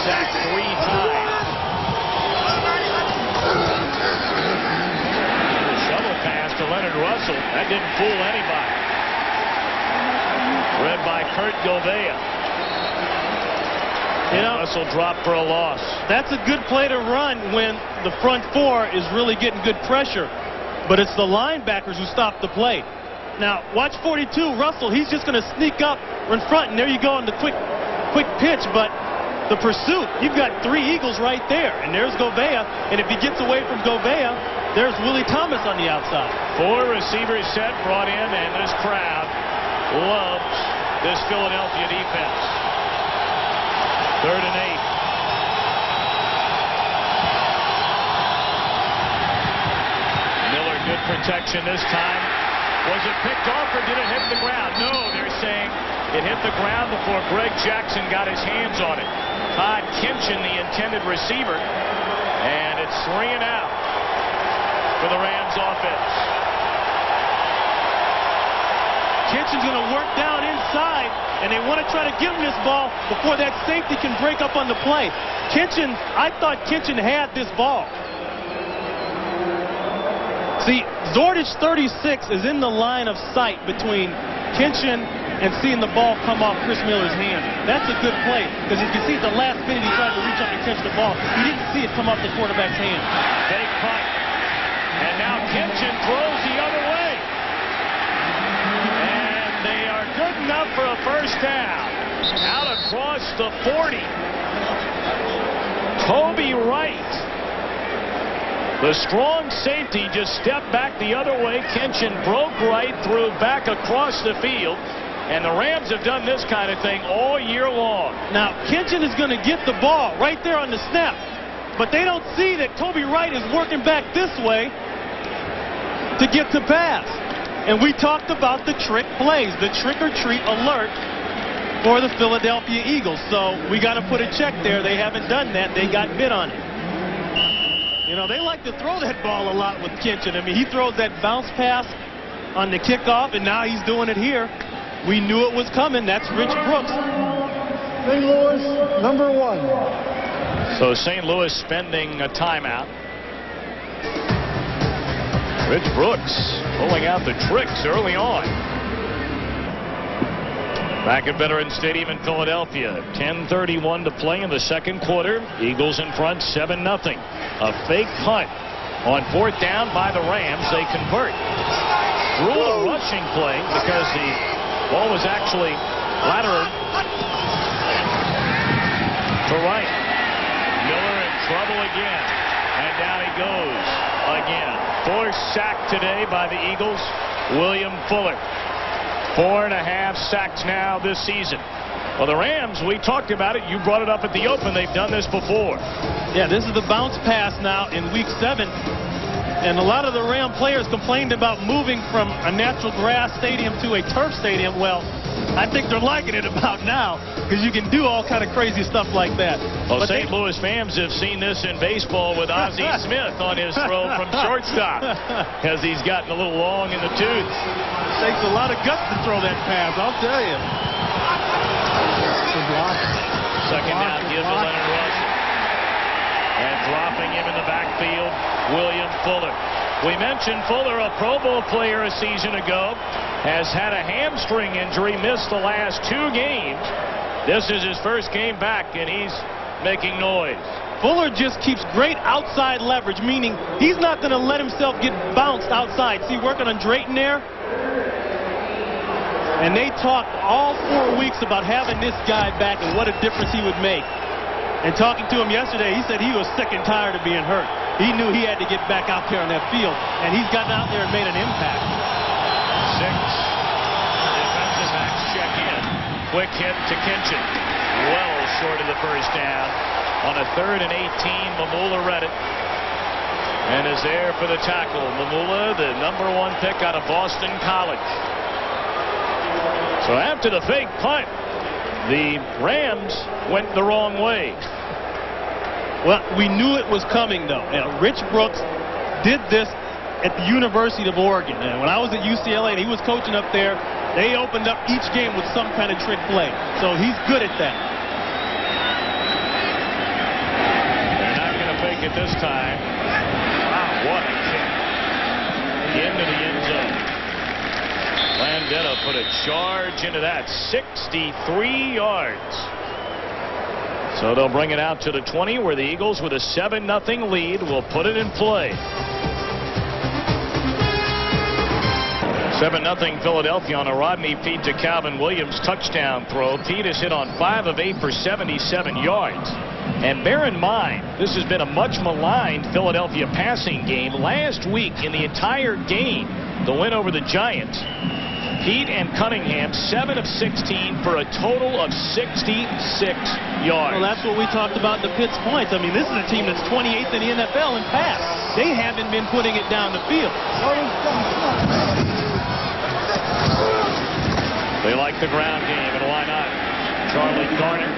sacked 3 times. Shovel pass to Leonard Russell. That didn't fool anybody. Read by Kurt Gouveia. You know, Russell dropped for a loss. That's a good play to run when the front four is really getting good pressure. But it's the linebackers who stop the play. Now, watch 42, Russell. He's just going to sneak up in front, and there you go on the quick pitch. But the pursuit, you've got 3 Eagles right there. And there's Gouveia. And if he gets away from Gouveia, there's Willie Thomas on the outside. 4 receivers set, brought in, and this crowd loves this Philadelphia defense. 3rd and 8. Miller, good protection this time. Was it picked off or did it hit the ground? No, they're saying it hit the ground before Greg Jackson got his hands on it. Todd Kinchin, the intended receiver, and it's 3 and out for the Rams offense. Kinchin's going to work down inside, and they want to try to give him this ball before that safety can break up on the play. Kinchin, I thought Kinchin had this ball. See, Zordich 36 is in the line of sight between Kinchin and seeing the ball come off Chris Miller's hand. That's a good play, because you can see at the last minute he tried to reach up and catch the ball. He didn't see it come off the quarterback's hand. Fake punt. And now Kinchin throws the other way. And they are good enough for a first down. Out across the 40. Toby Wright. The strong safety just stepped back the other way. Kinchin broke right, threw back across the field. And the Rams have done this kind of thing all year long. Now, Kinchin is going to get the ball right there on the snap. But they don't see that Toby Wright is working back this way to get to pass. And we talked about the trick plays, the trick-or-treat alert for the Philadelphia Eagles. So we got to put a check there. They haven't done that. They got bit on it. You know, they like to throw that ball a lot with Kinchin. I mean, he throws that bounce pass on the kickoff, and now he's doing it here. We knew it was coming. That's Rich Brooks. St. Louis, number 1. So St. Louis spending a timeout. Rich Brooks pulling out the tricks early on. Back at Veterans Stadium in Philadelphia. 10:31 to play in the second quarter. Eagles in front 7-0. A fake punt on 4th down by the Rams. They convert. Rule a rushing play because the ball was actually lateral to right. Miller in trouble again. And down he goes again. 4th sack today by the Eagles. William Fuller. 4.5 sacks now this season. Well, the Rams, we talked about it. You brought it up at the open. They've done this before. Yeah, this is the bounce pass now in week 7. And a lot of the Ram players complained about moving from a natural grass stadium to a turf stadium. Well, I think they're liking it about now because you can do all kind of crazy stuff like that. Well, St. Louis fans have seen this in baseball with Ozzie Smith on his throw from shortstop because he's gotten a little long in the tooth. It takes a lot of guts to throw that pass, I'll tell you. Second down, give to Leonard Russell. And dropping him in the backfield, William Fuller. We mentioned Fuller, a Pro Bowl player a season ago, has had a hamstring injury, missed the last 2 games. This is his first game back, and he's making noise. Fuller just keeps great outside leverage, meaning he's not going to let himself get bounced outside. See, working on Drayton there. And they talked all 4 weeks about having this guy back and what a difference he would make. And talking to him yesterday, he said he was sick and tired of being hurt. He knew he had to get back out there on that field, and he's gotten out there and made an impact. 6 defensive backs check in. Quick hit to Kinchin. Well short of the first down. On a 3rd and 18, Mamula read it. And is there for the tackle. Mamula, the number 1 pick out of Boston College. So after the fake punt, the Rams went the wrong way. Well, we knew it was coming, though. Rich Brooks did this at the University of Oregon. And when I was at UCLA and he was coaching up there, they opened up each game with some kind of trick play. So he's good at that. this time. Wow, what a kick. Into the end zone. Landeta put a charge into that. 63 yards. So they'll bring it out to the 20, where the Eagles, with a 7-0 lead, will put it in play. 7-0 Philadelphia on a Rodney Peete to Calvin Williams touchdown throw. Peete has hit on 5 of 8 for 77 yards. And bear in mind, this has been a much maligned Philadelphia passing game. Last week, in the entire game, the win over the Giants, Peete and Cunningham 7 of 16 for a total of 66 yards. Well, that's what we talked about the Pitt's points. I mean, this is a team that's 28th in the NFL in pass. They haven't been putting it down the field. They like the ground game, and why not? Charlie Garner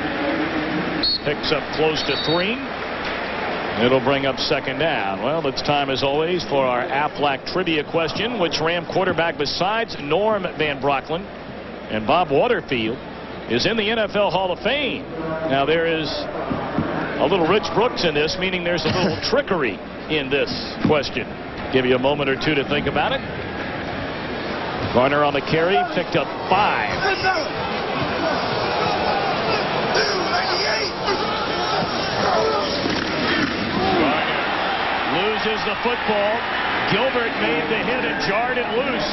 picks up close to 3. It'll bring up second down. Well, it's time, as always, for our Aflac trivia question. Which Ram quarterback besides Norm Van Brocklin and Bob Waterfield is in the NFL Hall of Fame? Now, there is a little Rich Brooks in this, meaning there's a little trickery in this question. Give you a moment or two to think about it. Garner on the carry, picked up 5. Loses the football. Gilbert made the hit and jarred it loose.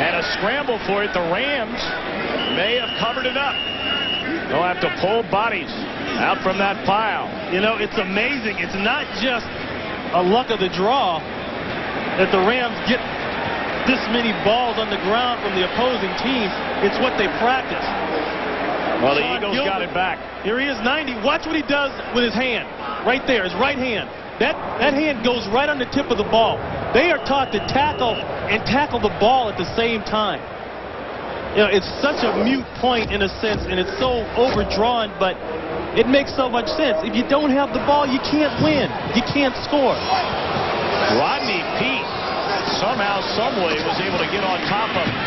And a scramble for it. The Rams may have covered it up. They'll have to pull bodies out from that pile. You know, it's amazing. It's not just a luck of the draw that the Rams get this many balls on the ground from the opposing teams. It's what they practice. Well, the Eagles got it back. Here he is, 90. Watch what he does with his hand. Right there, his right hand. That hand goes right on the tip of the ball. They are taught to tackle and tackle the ball at the same time. You know, it's such a mute point in a sense, and it's so overdrawn, but it makes so much sense. If you don't have the ball, you can't win. You can't score. Rodney Peete somehow, someway was able to get on top of it.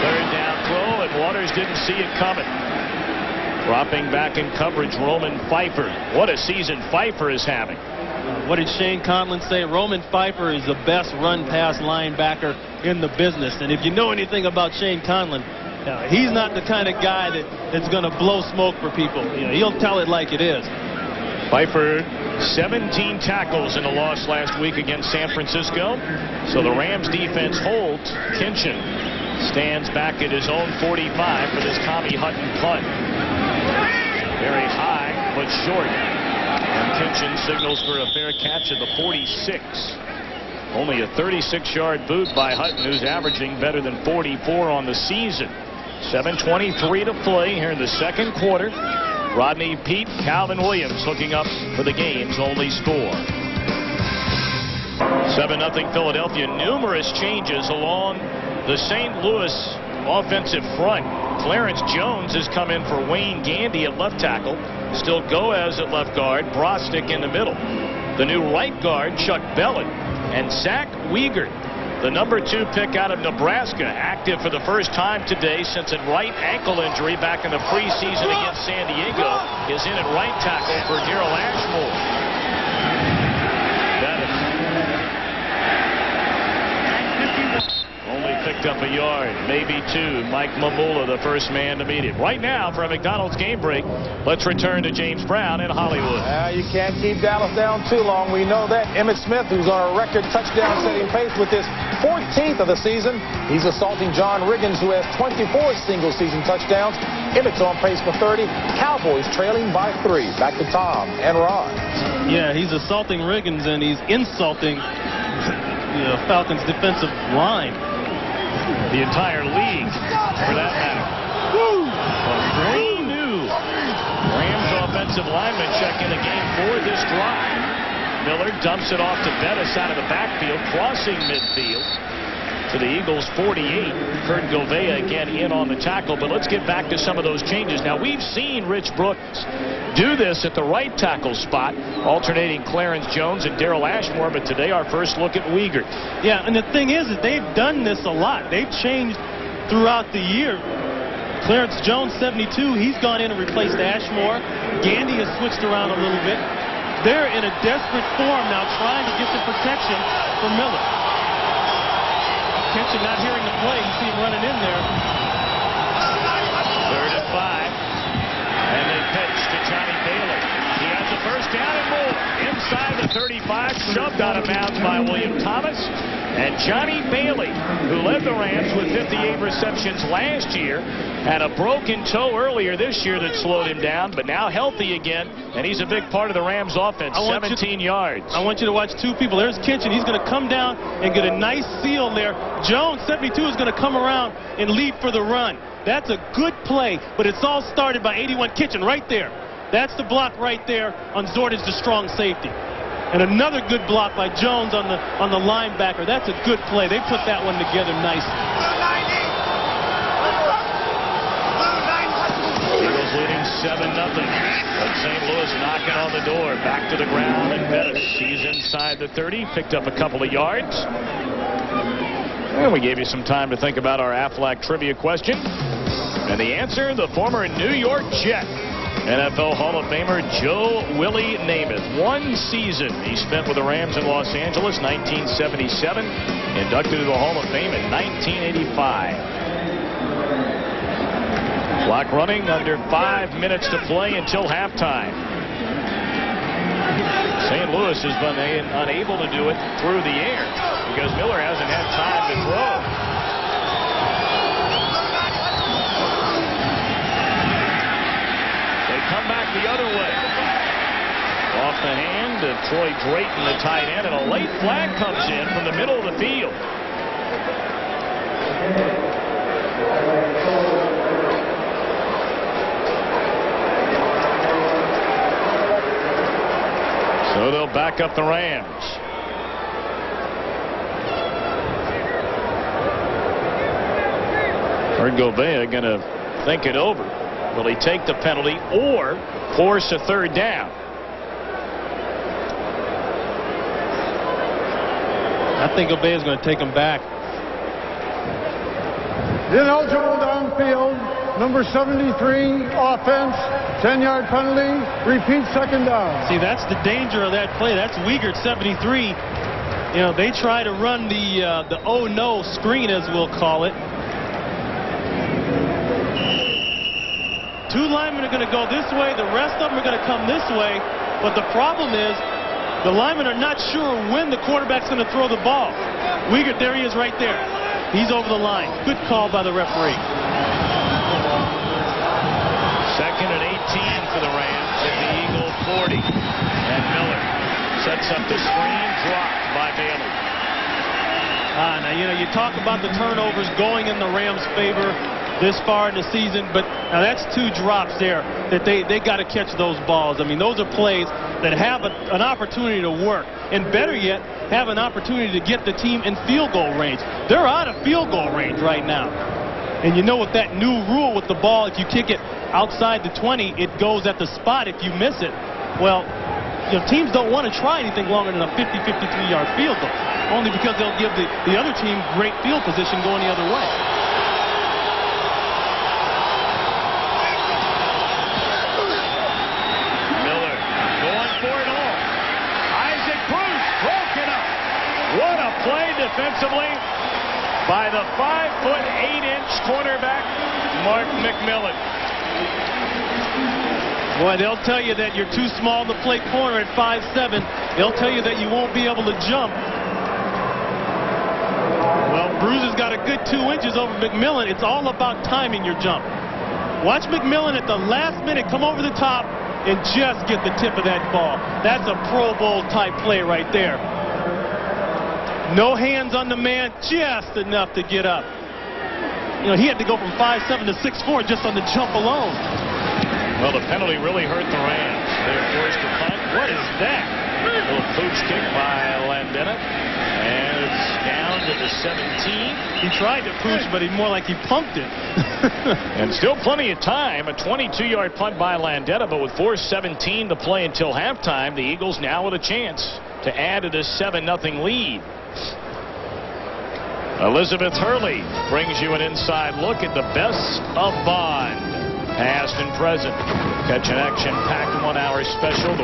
Third down throw, and Waters didn't see it coming. Dropping back in coverage, Roman Pfeiffer. What a season Pfeiffer is having. What did Shane Conlon say? Roman Pfeiffer is the best run-pass linebacker in the business. And if you know anything about Shane Conlon, he's not the kind of guy that's going to blow smoke for people. You know, he'll tell it like it is. Pfeiffer, 17 tackles in a loss last week against San Francisco. So the Rams defense holds. Kinchin stands back at his own 45 for this Tommy Hutton punt. Very high, but short. And Kinchin signals for a fair catch at the 46. Only a 36-yard boot by Hutton, who's averaging better than 44 on the season. 7:23 to play here in the second quarter. Rodney Peete, Calvin Williams hooking up for the game's only score. 7-0 Philadelphia. Numerous changes along the St. Louis offensive front. Clarence Jones has come in for Wayne Gandy at left tackle. Still Goaz at left guard. Brostick in the middle. The new right guard, Chuck Bellin. And Zach Wiegert, the number 2 pick out of Nebraska, active for the first time today since a right ankle injury back in the preseason against San Diego, is in at right tackle for Daryl Ashmore. Only picked up a yard, maybe 2. Mike Mamula, the first man to meet him. Right now, for a McDonald's game break, let's return to James Brown in Hollywood. You can't keep Dallas down too long. We know that. Emmitt Smith, who's on a record touchdown-setting pace with his 14th of the season. He's assaulting John Riggins, who has 24 single-season touchdowns. Emmitt's on pace for 30. Cowboys trailing by 3. Back to Tom and Ron. Yeah, he's assaulting Riggins, and he's insulting the Falcons' defensive line. The entire league, for that matter. A brand new Rams offensive lineman check in the game for this drive. Miller dumps it off to Bettis out of the backfield, crossing midfield to the Eagles' 48. Kurt Govea again in on the tackle, but let's get back to some of those changes. Now, we've seen Rich Brooks do this at the right tackle spot, alternating Clarence Jones and Daryl Ashmore, but today our first look at Wiegert. Yeah, and the thing is that they've done this a lot. They've changed throughout the year. Clarence Jones, 72, he's gone in and replaced Ashmore. Gandy has switched around a little bit. They're in a desperate form now, trying to get some protection for Miller. Kitchen not hearing the play. You see him running in there. 3rd and 5. And they pitch to Johnny Bailey. He has the first down and more. Inside the 35, shoved out of bounds by William Thomas. And Johnny Bailey, who led the Rams with 58 receptions last year, had a broken toe earlier this year that slowed him down, but now healthy again, and he's a big part of the Rams offense, 17 yards. I want you to watch two people. There's Kitchen. He's going to come down and get a nice seal there. Jones, 72, is going to come around and lead for the run. That's a good play, but it's all started by 81 Kitchen right there. That's the block right there on Zordich, the strong safety. And another good block by Jones on the linebacker. That's a good play. They put that one together nicely. Eagles leading 7-0. But St. Louis knocking on the door. Back to the ground, and Bettis. He's inside the 30. Picked up a couple of yards. And we gave you some time to think about our Aflac trivia question. And the answer, the former New York Jet, NFL Hall of Famer Joe Willie Namath. One season he spent with the Rams in Los Angeles, 1977. Inducted to the Hall of Fame in 1985. Clock running, under 5 minutes to play until halftime. St. Louis has been unable to do it through the air because Miller hasn't had time to throw. Come back the other way. Off the hand of Troy Drayton, the tight end, and a late flag comes in from the middle of the field. So they'll back up the Rams. Gobea going to think it over. Will he take the penalty or force a 3rd down? I think Gobea is going to take him back. Ineligible downfield, number 73, offense, 10-yard penalty, repeat 2nd down. See, that's the danger of that play. That's Wiegert, 73. You know, they try to run the oh no screen, as we'll call it. 2 linemen are going to go this way. The rest of them are going to come this way. But the problem is the linemen are not sure when the quarterback's going to throw the ball. Wiegert, there he is right there. He's over the line. Good call by the referee. 2nd and 18 for the Rams at the Eagle 40. And Miller sets up the screen, dropped by Bailey. Now, you know, you talk about the turnovers going in the Rams' favor this far in the season, but now that's 2 drops there that they got to catch those balls. I mean, those are plays that have an opportunity to work, and better yet, have an opportunity to get the team in field goal range. They're out of field goal range right now. And you know, with that new rule with the ball, if you kick it outside the 20, it goes at the spot if you miss it. Well, you know, teams don't want to try anything longer than a 50, 53-yard field goal, only because they'll give the other team great field position going the other way. Play defensively by the 5'8" cornerback Mark McMillan. Boy, they'll tell you that you're too small to play corner at 5'7". They'll tell you that you won't be able to jump. Well, Bruiser's got a good 2 inches over McMillan. It's all about timing your jump. Watch McMillan at the last minute come over the top and just get the tip of that ball. That's a Pro Bowl type play right there. No hands on the man, just enough to get up. You know, he had to go from 5'7" to 6'4" just on the jump alone. Well, the penalty really hurt the Rams. They're forced to punt. What is that? A little pooch kick by Landeta. And it's down to the 17. He tried to pooch, but more like he pumped it. And still plenty of time. A 22-yard punt by Landeta, but with 4:17 to play until halftime, the Eagles now with a chance to add to this 7-0 lead. Elizabeth Hurley brings you an inside look at the best of Bond, past and present. Catch an action-packed 1-hour special.